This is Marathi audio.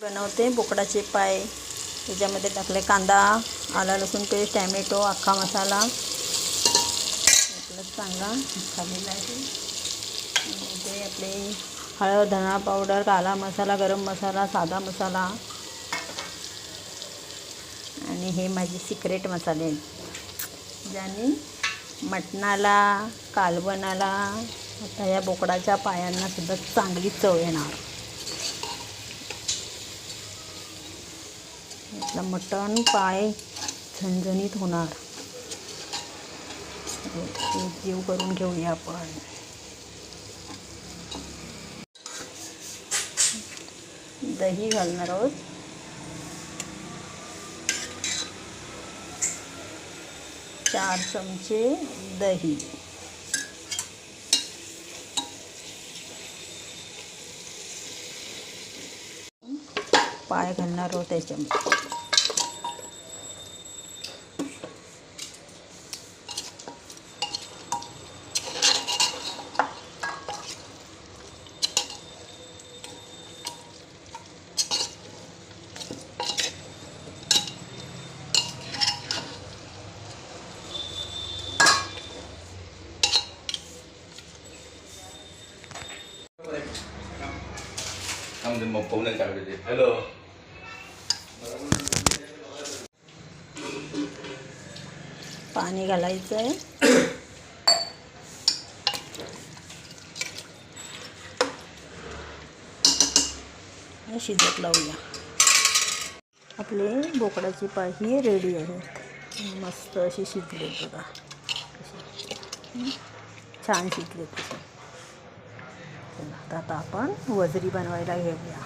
बनवते बोकडाचे पाय। त्याच्यामध्ये टाकले कांदा, आला लसूण पेस्ट, टॅमॅटो, अख्खा मसाला चांगला झालेला आहे। ते आपले हळद, धना पावडर, काला मसाला, गरम मसाला, साधा मसाला आणि हे माझे सिक्रेट मसाले आहेत, ज्याने मटणाला, कालवणाला, आता या बोकडाच्या पायांना सुद्धा चांगली चव येणार। आपला मटण पाय झणझणीत होणार। एक जीव करून घेऊया आपण। दही घालणार आहोत। चार चमचे दही, पाय घालणार आहोत त्याच्यामध्ये। हॅलो, पाणी घालायचं आहे। शिजत लावूया। आपले बोकडाची पाय ही रेडी आहेत। मस्त अशी शिजले बघा, छान शिजले तसे। आता आपण वजरी बनवायला घेऊया।